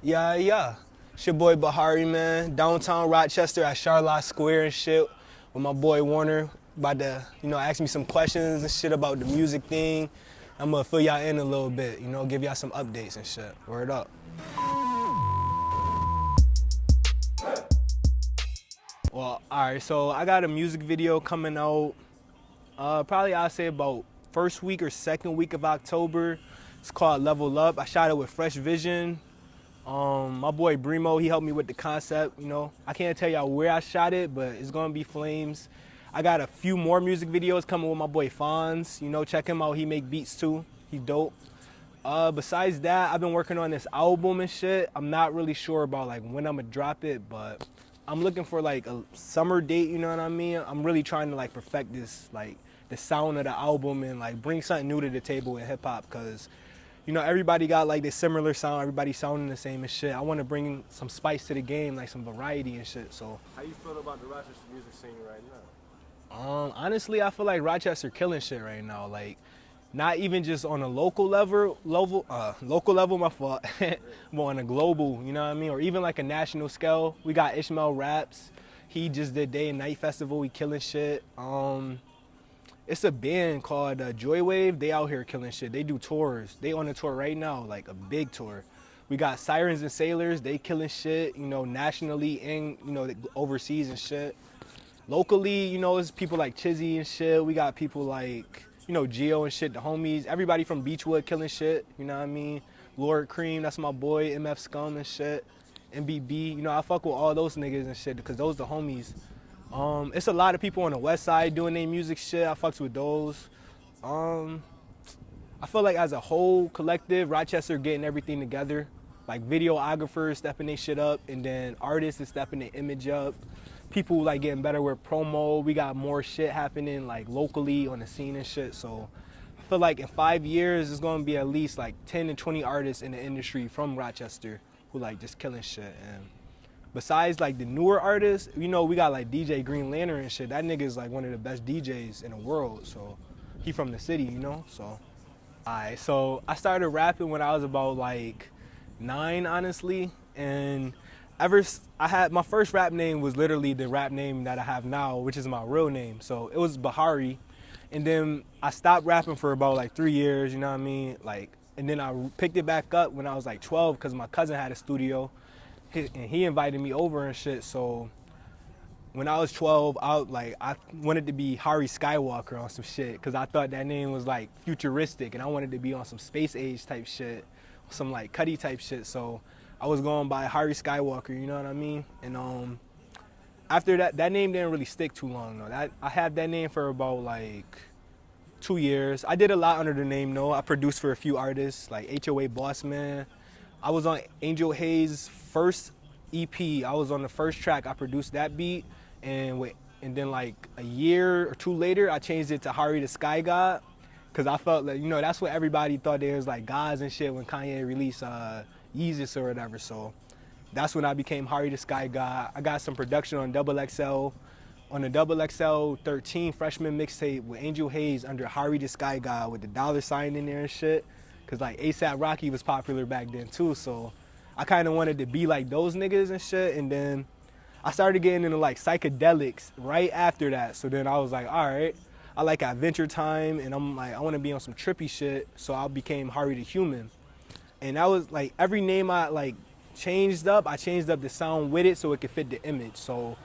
Yeah. It's your boy Bahiri, man. Downtown Rochester at Charlotte Square and shit with my boy Warner. About to, ask me some questions and shit about the music thing. I'm gonna fill y'all in a little bit, give y'all some updates and shit. Word up. Well, alright, so I got a music video coming out probably I'll say about first week or second week of October. It's called Level Up. I shot it with Fresh Vision. My boy Brimo, he helped me with the concept, I can't tell y'all where I shot it, but it's gonna be flames. I got a few more music videos coming with my boy Fonz. Check him out, he make beats too. He dope. Besides that, I've been working on this album and shit. I'm not really sure about like when I'm gonna drop it, but I'm looking for like a summer date, you know what I mean? I'm really trying to like perfect this, like the sound of the album and like bring something new to the table in hip hop, cause everybody got like this similar sound, everybody sounding the same and shit. I want to bring some spice to the game, like some variety and shit. So how you feel about the Rochester music scene right now? Honestly, I feel like Rochester killing shit right now. Like, not even just on a local level, my fault, but on a global, you know what I mean? Or even like a national scale. We got Ishmael Raps. He just did Day and Night Festival. He killing shit. It's a band called Joywave. They out here killing shit. They do tours. They on a tour right now, like a big tour. We got Sirens and Sailors. They killing shit, nationally and, overseas and shit. Locally, it's people like Chizzy and shit. We got people like, Geo and shit, the homies. Everybody from Beechwood killing shit, you know what I mean? Lord Cream, that's my boy. MF Scum and shit. MBB, I fuck with all those niggas and shit because those the homies. It's a lot of people on the west side doing their music shit. I fucks with those. I feel like as a whole collective, Rochester getting everything together. Like videographers stepping their shit up, and then artists is stepping their image up. People like getting better with promo. We got more shit happening like locally on the scene and shit. So I feel like in 5 years, it's gonna be at least like 10 to 20 artists in the industry from Rochester who like just killing shit. And besides like the newer artists, we got like DJ Green Lantern and shit. That nigga is like one of the best DJs in the world. So he from the city, so. Alright, so I started rapping when I was about like 9, honestly. And I had my first rap name was literally the rap name that I have now, which is my real name. So it was Bahiri. And then I stopped rapping for about like 3 years, you know what I mean? Like, and then I picked it back up when I was like 12 because my cousin had a studio. And he invited me over and shit. So when I was 12, I wanted to be Hari Skywalker on some shit because I thought that name was like futuristic and I wanted to be on some space age type shit, some like Cuddy type shit. So I was going by Hari Skywalker, you know what I mean? And after that name didn't really stick too long though. I had that name for about like 2 years. I did a lot under the name though. I produced for a few artists like HOA Bossman. I was on Angel Hayes' first EP. I was on the first track. I produced that beat, and then like a year or two later, I changed it to Hari the Sky God, cause I felt like that's what everybody thought there was like gods and shit when Kanye released Yeezus or whatever. So that's when I became Hari the Sky God. I got some production on Double XL, on the Double XL 13 freshman mixtape with Angel Hayes under Hari the Sky God with the $sign in there and shit. Cause like ASAP Rocky was popular back then too, so I kind of wanted to be like those niggas and shit. And then I started getting into like psychedelics right after that. So then I was like, all right, I like Adventure Time, and I'm like, I want to be on some trippy shit. So I became Hari the Human, and that was like every name I like changed up. I changed up the sound with it so it could fit the image. So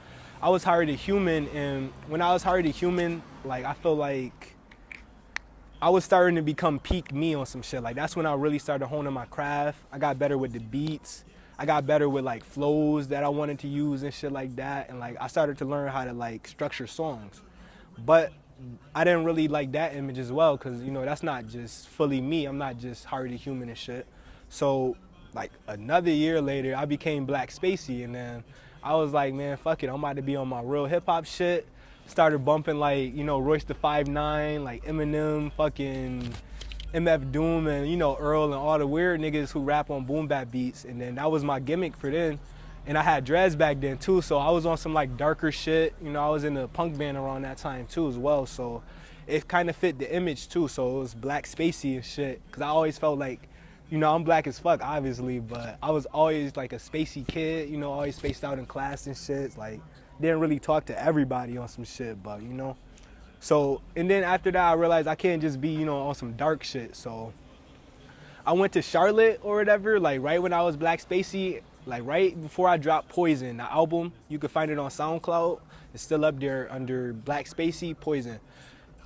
I was Hari the Human, and when I was Hari the Human, like I feel like I was starting to become peak me on some shit. Like that's when I really started honing my craft. I got better with the beats. I got better with like flows that I wanted to use and shit like that. And like I started to learn how to like structure songs. But I didn't really like that image as well because that's not just fully me. I'm not just Hari the Human and shit. So like another year later, I became Black Spacey, and then I was like, man, fuck it. I'm about to be on my real hip hop shit. Started bumping like, Royce the 5'9", like Eminem, fucking MF Doom, and Earl and all the weird niggas who rap on boom bap beats. And then that was my gimmick for then. And I had dreads back then too, so I was on some like darker shit. I was in a punk band around that time too as well. So it kind of fit the image too. So it was Black Spacey and shit. Cause I always felt like, you know, I'm black as fuck, obviously, but I was always like a spacey kid, you know, always spaced out in class and shit. Like, didn't really talk to everybody on some shit, but you know. So, and then after that, I realized I can't just be, you know, on some dark shit. So, I went to Charlotte or whatever, like right when I was Black Spacey, like right before I dropped Poison, the album. You can find it on SoundCloud. It's still up there under Black Spacey, Poison.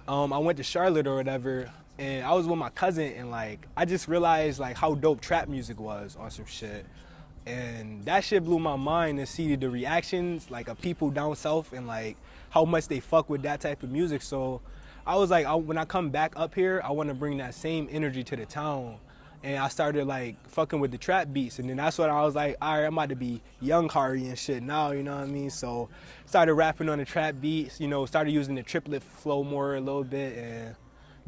I went to Charlotte or whatever, and I was with my cousin, and like I just realized like how dope trap music was on some shit. And that shit blew my mind to see the reactions like of people down south and like how much they fuck with that type of music. So I was like, when I come back up here, I want to bring that same energy to the town. And I started like fucking with the trap beats, and then that's when I was like, all right, I'm about to be young Hari and shit now, you know what I mean? So started rapping on the trap beats, you know, started using the triplet flow more a little bit and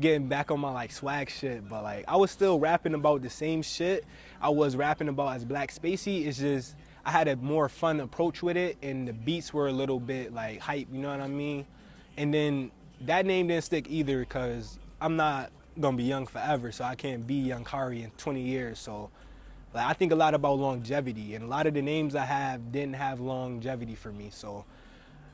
getting back on my like swag shit. But like I was still rapping about the same shit I was rapping about as Black Spacey. It's just I had a more fun approach with it, and the beats were a little bit like hype, you know what I mean? And then that name didn't stick either because I'm not gonna be young forever, so I can't be young Hari in 20 years. So like I think a lot about longevity, and a lot of the names I have didn't have longevity for me. So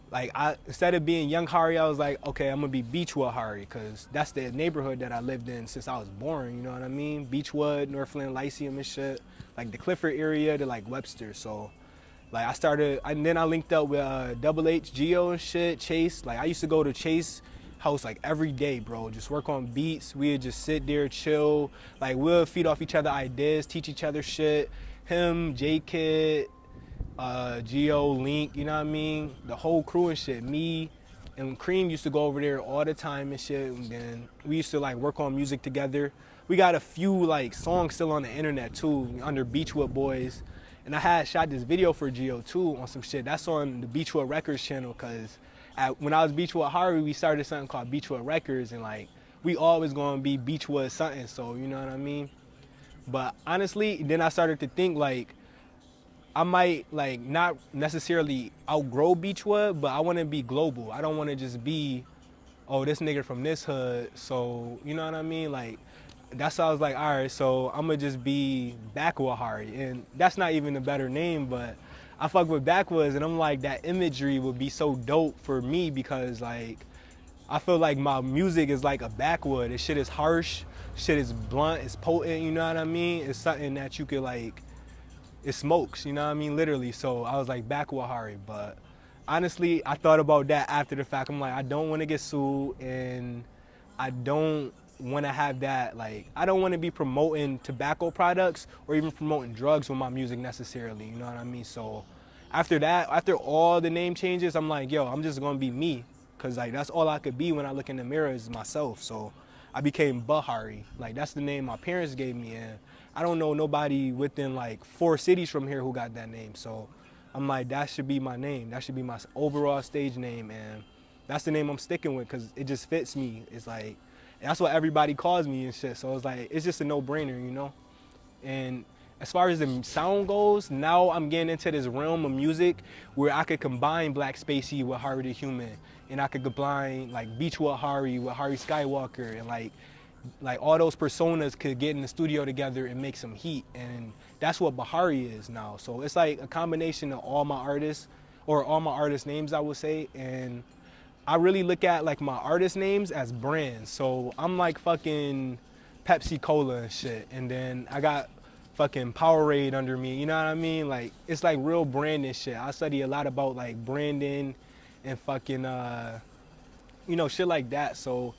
like instead of being young Hari, I was like, okay, I'm gonna be Beechwood Hari, because that's the neighborhood that I lived in since I was born, you know what I mean? Beechwood, Northland Lyceum and shit, like the Clifford area to like Webster. So like I started, and then I linked up with Double H, Geo and shit, Chase. Like I used to go to Chase house like every day, bro. Just work on beats. We'd just sit there, chill. Like we'll feed off each other ideas, teach each other shit. Him, J Kid, Geo, Link, you know what I mean? The whole crew and shit. Me and Cream used to go over there all the time and shit. And then we used to like work on music together. We got a few like songs still on the internet too, under Beechwood Boys. And I had shot this video for Geo too on some shit. That's on the Beechwood Records channel, cause when I was Beechwood Hari, we started something called Beechwood Records, and like we always gonna be Beechwood something, so you know what I mean? But honestly, then I started to think like I might like not necessarily outgrow Beechwood, but I wanna be global. I don't wanna just be, oh, this nigga from this hood, so you know what I mean? Like that's why I was like, all right, so I'm gonna just be Backwood Hari, and that's not even a better name, but I fuck with Backwoods, and I'm like, that imagery would be so dope for me because like I feel like my music is like a backwood. This shit is harsh, shit is blunt, it's potent, you know what I mean? It's something that you could like, it smokes, you know what I mean, literally. So I was like Backwood Hari, but honestly, I thought about that after the fact. I'm like, I don't want to get sued, and I don't want to have that, like, I don't want to be promoting tobacco products or even promoting drugs with my music necessarily, you know what I mean? So after that, after all the name changes, I'm like, yo, I'm just gonna be me, because like that's all I could be when I look in the mirror is myself. So I became Bahari. Like that's the name my parents gave me, and I don't know nobody within like 4 cities from here who got that name. So I'm like, that should be my name. That should be my overall stage name, and that's the name I'm sticking with because it just fits me. It's like, that's what everybody calls me and shit. So it's like, it's just a no-brainer, you know? And as far as the sound goes, now I'm getting into this realm of music where I could combine Black Spacey with Hari the Human, and I could combine like Beechwood Hari with Hari Skywalker, and like all those personas could get in the studio together and make some heat. And that's what Bahari is now. So it's like a combination of all my artists, or all my artist names, I would say. And I really look at like my artist names as brands. So I'm like fucking Pepsi Cola and shit. And then I got fucking Powerade under me, you know what I mean? Like it's like real branding shit. I study a lot about like branding and fucking, you know, shit like that. So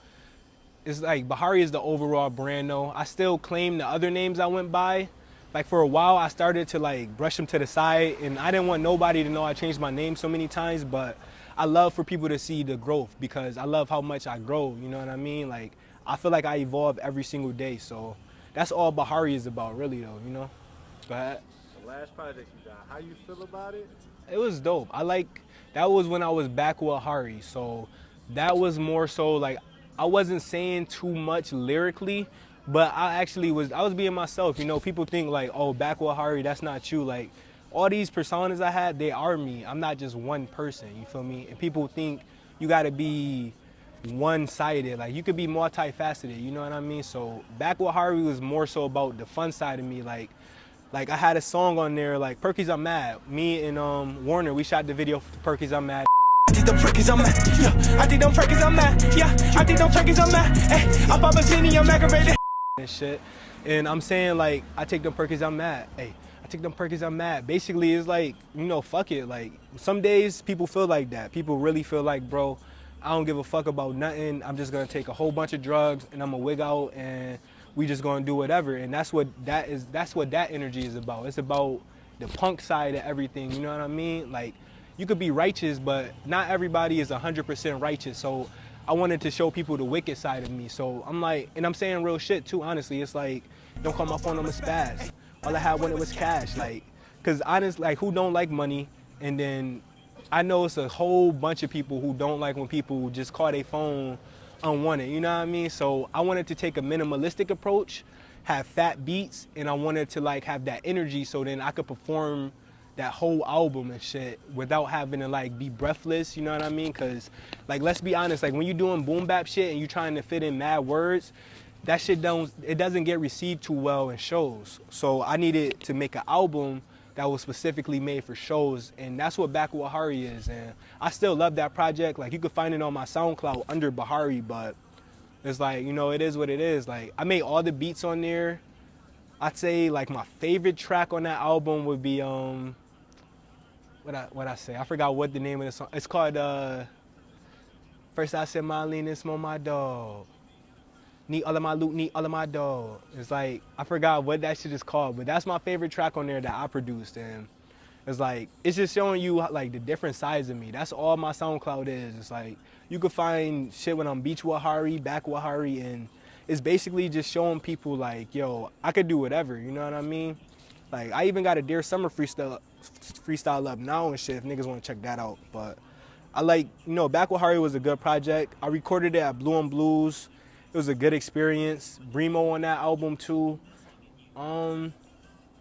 it's like Bahari is the overall brand though. I still claim the other names I went by. Like for a while I started to like brush them to the side, and I didn't want nobody to know I changed my name so many times, but I love for people to see the growth because I love how much I grow, you know what I mean? Like, I feel like I evolve every single day, so that's all Bahari is about, really, though, you know? But The last project you got, how you feel about it? it was dope. That was when I was Backwood Hari, so that was more so, like, I wasn't saying too much lyrically, but I was being myself, you know? People think, like, oh, Backwood Hari, that's not you, like, all these personas I had, they are me. I'm not just one person, you feel me? And people think you gotta be one-sided. Like you could be multifaceted, you know what I mean? So back with Harvey was more so about the fun side of me. Like I had a song on there like Perky's I'm Mad. Me and Warner, we shot the video for Perky's I'm Mad. I think them Perky's I'm mad. Yeah, I think them Perky's I'm mad. Yeah, I think them Perky's I'm mad. Hey, I pop a Zini, I'm aggravated. And shit. And I'm saying like I take them Perky's I'm mad. Hey, I take them Perky's I'm mad. Basically it's like, you know, fuck it. Like some days people feel like that. People really feel like, bro, I don't give a fuck about nothing. I'm just gonna take a whole bunch of drugs and I'm gonna wig out and we just gonna do whatever. And that's what that energy is about. It's about the punk side of everything, you know what I mean? Like you could be righteous, but not everybody is 100% righteous. So I wanted to show people the wicked side of me. So I'm like, and I'm saying real shit too, honestly. It's like, don't call my phone, I'm a spaz. All I had wanted was cash. Like, cause honestly, like who don't like money? And then I know it's a whole bunch of people who don't like when people just call their phone unwanted, you know what I mean? So I wanted to take a minimalistic approach, have fat beats, and I wanted to like have that energy so then I could perform that whole album and shit without having to like be breathless, you know what I mean? Cause like, let's be honest, like when you're doing boom bap shit and you're trying to fit in mad words, that shit doesn't get received too well in shows. So I needed to make an album that was specifically made for shows, and that's what Back with Bahiri is. And I still love that project. Like you could find it on my SoundCloud under Bahiri, but it's like, you know, it is what it is. Like I made all the beats on there. I'd say like my favorite track on that album would be what I say? I forgot what the name of the song. It's called First I said my lean and smoke my dog. Need all of my loot, need all of my dog. It's like, I forgot what that shit is called, but that's my favorite track on there that I produced. And it's like, it's just showing you like the different sides of me. That's all my SoundCloud is. It's like, you could find shit when I'm Beach with Hari, Back with Hari, and it's basically just showing people like, yo, I could do whatever, you know what I mean? Like, I even got a Dear Summer freestyle up now and shit if niggas want to check that out. But I like, you know, Back with Hari was a good project. I recorded it at Blue on Blues. It was a good experience. Bremo on that album too. And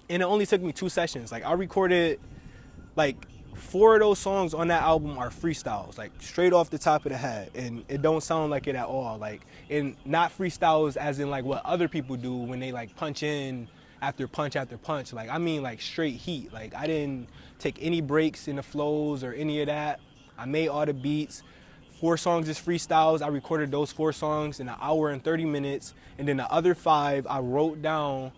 it only took me 2 sessions. Like I recorded like 4 of those songs on that album are freestyles, like straight off the top of the head. And it don't sound like it at all. Like, and not freestyles as in like what other people do when they like punch in after punch after punch. Like I mean like straight heat. Like I didn't take any breaks in the flows or any of that. I made all the beats. 4 songs is freestyles. I recorded those 4 songs in 1 hour and 30 minutes. And then the other 5 I wrote down,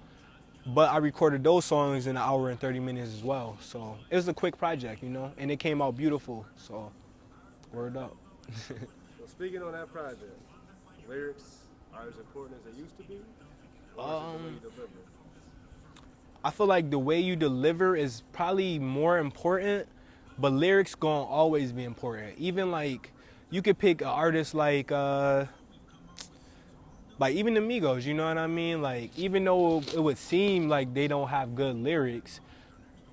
but I recorded those songs in 1 hour and 30 minutes as well. So it was a quick project, you know, and it came out beautiful. So word up. Well, speaking on that project, lyrics are as important as they used to be? Or is it the way you deliver? I feel like the way you deliver is probably more important, but lyrics gonna always be important. Even like, you could pick an artist like even the Migos, you know what I mean? Like, even though it would seem like they don't have good lyrics,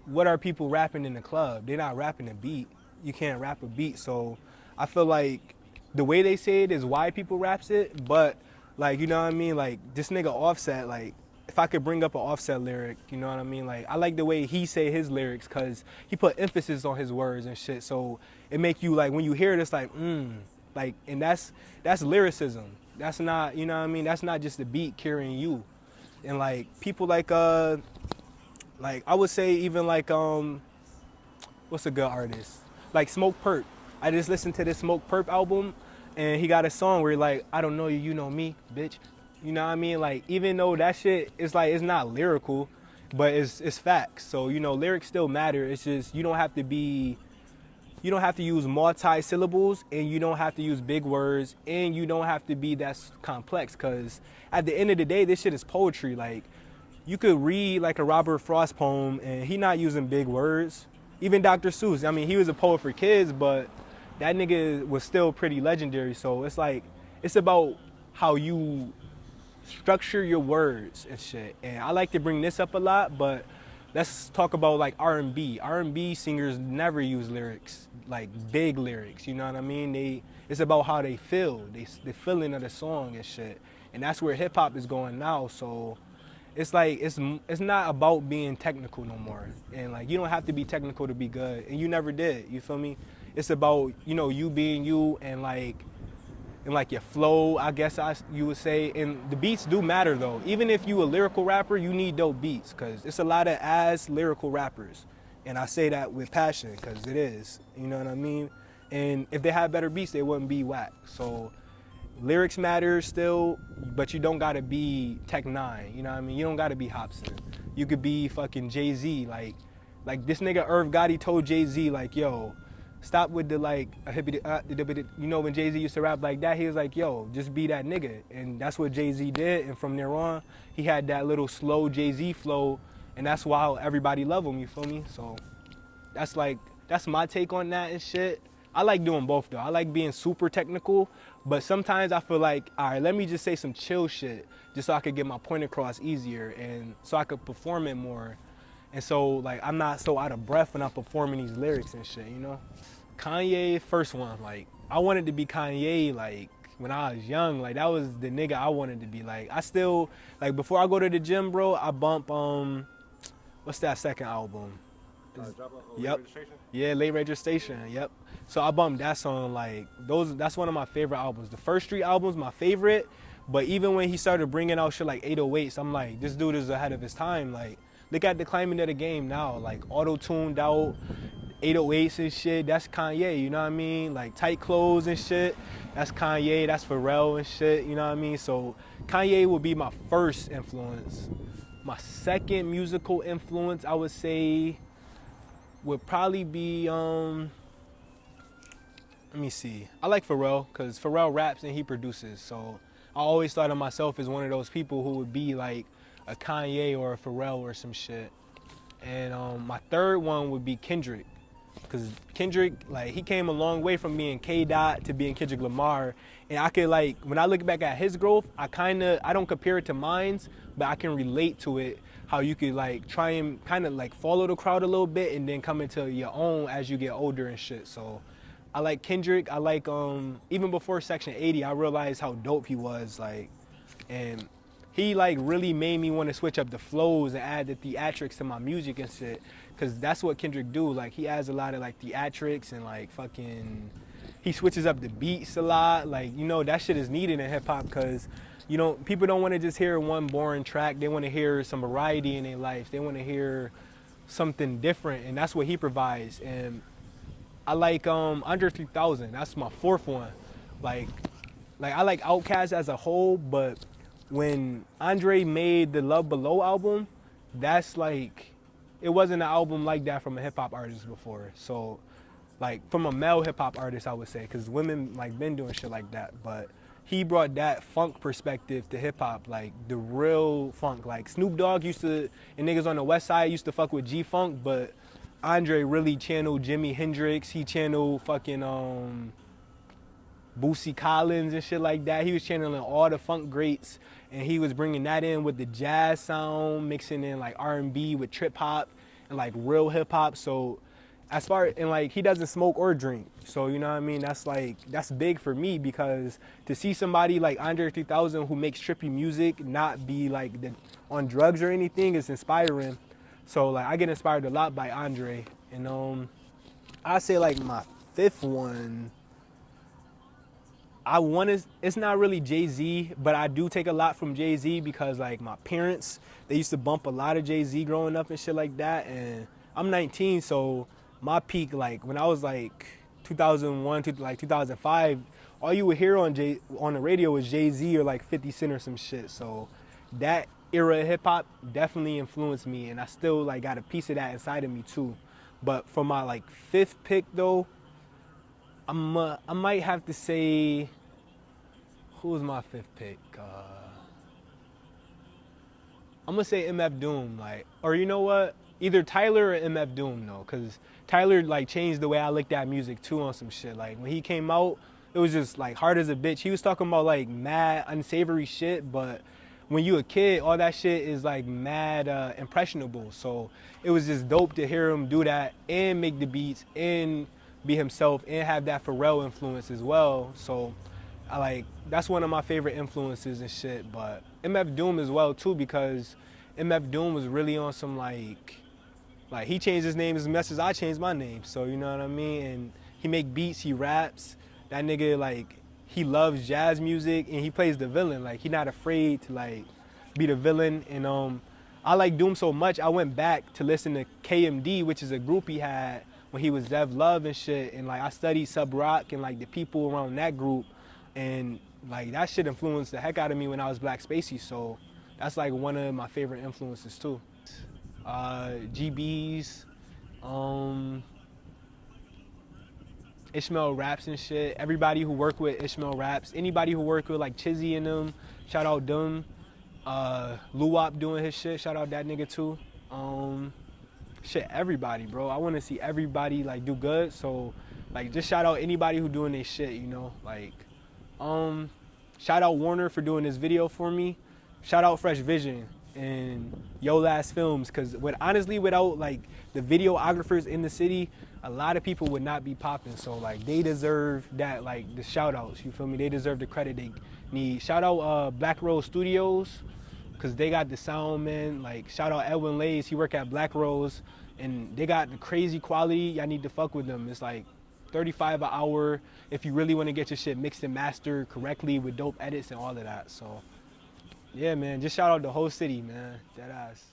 what are people rapping in the club? They're not rapping a beat. You can't rap a beat. So I feel like the way they say it is why people raps it, but like, you know what I mean? Like this nigga Offset, like if I could bring up an Offset lyric, you know what I mean? Like I like the way he say his lyrics because he put emphasis on his words and shit. So it make you like, when you hear it, it's like, like, and that's lyricism. That's not, you know what I mean? That's not just the beat carrying you. And like people like I would say even like, what's a good artist? Like Smoke Perp. I just listened to this Smoke Perp album and he got a song where like, I don't know you, you know me, bitch. You know what I mean? Like, even though that shit is like, it's not lyrical, but it's facts. So, you know, lyrics still matter. It's just, you don't have to use multi-syllables and you don't have to use big words and you don't have to be that complex because at the end of the day, this shit is poetry. Like, you could read like a Robert Frost poem and he not using big words. Even Dr. Seuss, I mean, he was a poet for kids, but that nigga was still pretty legendary. So it's like, it's about how you structure your words and shit. And I like to bring this up a lot, but let's talk about like R&B. R&B singers never use lyrics, like big lyrics, you know what I mean? It's about how they feel, the feeling of the song and shit. And that's where hip hop is going now. So it's like, it's not about being technical no more. And like, you don't have to be technical to be good. And you never did, you feel me? It's about, you know, you being you and like, and like your flow, I guess you would say. And the beats do matter though. Even if you a lyrical rapper, you need dope beats because it's a lot of ass lyrical rappers. And I say that with passion because it is, you know what I mean? And if they had better beats, they wouldn't be whack. So lyrics matter still, but you don't gotta be Tech Nine, you know what I mean? You don't gotta be Hobson. You could be fucking Jay-Z, like this nigga Irv Gotti told Jay-Z, like, yo, stop with the like, you know when Jay-Z used to rap like that, he was like, yo, just be that nigga. And that's what Jay-Z did, and from there on, he had that little slow Jay-Z flow, and that's why everybody love him, you feel me? So that's my take on that and shit. I like doing both though. I like being super technical, but sometimes I feel like, all right, let me just say some chill shit just so I could get my point across easier and so I could perform it more. And so like I'm not so out of breath when I'm performing these lyrics and shit, you know? Kanye, first one, like I wanted to be Kanye like when I was young, like that was the nigga I wanted to be. Like I still, like before I go to the gym, bro, I bump, what's that second album? Yep. Yeah, Late Registration. Yep. So I bumped that song. Like that's one of my favorite albums. The first three albums, my favorite. But even when he started bringing out shit like 808s, I'm like, this dude is ahead of his time. Like, look at the climate of the game now. Like auto-tuned out 808s and shit. That's Kanye. You know what I mean? Like tight clothes and shit. That's Kanye. That's Pharrell and shit. You know what I mean? So Kanye would be my first influence. My second musical influence, I would say, would probably be, let me see. I like Pharrell because Pharrell raps and he produces. So I always thought of myself as one of those people who would be like a Kanye or a Pharrell or some shit. And my third one would be Kendrick. Because Kendrick, like, he came a long way from being K-Dot to being Kendrick Lamar. And I could, like, when I look back at his growth, I don't compare it to mine's, but I can relate to it. How you could, like, try and kind of, like, follow the crowd a little bit and then come into your own as you get older and shit. So I like Kendrick. I like, even before Section 80, I realized how dope he was, like, and he, like, really made me want to switch up the flows and add the theatrics to my music and shit. Because that's what Kendrick do. Like, he adds a lot of, like, theatrics and, like, fucking, he switches up the beats a lot. Like, you know, that shit is needed in hip-hop because, you know, people don't want to just hear one boring track. They want to hear some variety in their life. They want to hear something different, and that's what he provides. And I like Under 3000. That's my fourth one. Like I like Outkast as a whole, but when Andre made the Love Below album, that's like, it wasn't an album like that from a hip-hop artist before. So, like, from a male hip-hop artist, I would say, because women, like, been doing shit like that. But he brought that funk perspective to hip-hop, like, the real funk. Like, Snoop Dogg used to, and niggas on the West Side used to fuck with G-Funk, but Andre really channeled Jimi Hendrix. He channeled fucking Boosie Collins and shit like that. He was channeling all the funk greats, and he was bringing that in with the jazz sound, mixing in like R&B with trip hop and like real hip hop. So as far, and like he doesn't smoke or drink. So you know what I mean? That's big for me because to see somebody like Andre 3000 who makes trippy music not be like on drugs or anything is inspiring. So like I get inspired a lot by Andre. And I say like my fifth one, it's not really Jay-Z, but I do take a lot from Jay-Z because like my parents, they used to bump a lot of Jay-Z growing up and shit like that. And I'm 19, so my peak, like when I was like 2001 to like 2005, all you would hear on the radio was Jay-Z or like 50 Cent or some shit. So that era of hip hop definitely influenced me, and I still like got a piece of that inside of me too. But for my like fifth pick though, I might have to say, who was my fifth pick? I'm gonna say MF Doom, like, or you know what? Either Tyler or MF Doom, though, because Tyler like changed the way I looked at music too on some shit. Like when he came out, it was just like hard as a bitch. He was talking about like mad unsavory shit, but when you a kid, all that shit is like mad impressionable. So it was just dope to hear him do that and make the beats and be himself and have that Pharrell influence as well. So that's one of my favorite influences and shit. But MF Doom as well too, because MF Doom was really on some like he changed his name as much as I changed my name. So you know what I mean? And he make beats, he raps. That nigga like he loves jazz music and he plays the villain. Like he not afraid to like be the villain. And I like Doom so much, I went back to listen to KMD, which is a group he had when he was Zev Love and shit. And like I studied Sub Rock and like the people around that group, and like that shit influenced the heck out of me when I was Black Spacey. So that's like one of my favorite influences too. GBs, Ishmael Raps and shit. Everybody who worked with Ishmael Raps, anybody who worked with like Chizzy and them, shout out them. Luwop doing his shit, shout out that nigga too. Shit, everybody, bro. I want to see everybody like do good. So like just shout out anybody who doing their shit, you know. Like shout out Warner for doing this video for me. Shout out Fresh Vision and Yo Last Films, because honestly, without like the videographers in the city, a lot of people would not be popping. So like they deserve that, like the shout outs, you feel me? They deserve the credit they need. Shout out Black Rose Studios, because they got the sound, man. Like shout out Edwin Lays, he work at Black Rose, and they got the crazy quality. Y'all need to fuck with them. It's like $35 an hour if you really want to get your shit mixed and mastered correctly with dope edits and all of that. So yeah, man, just shout out the whole city, man. Dead ass.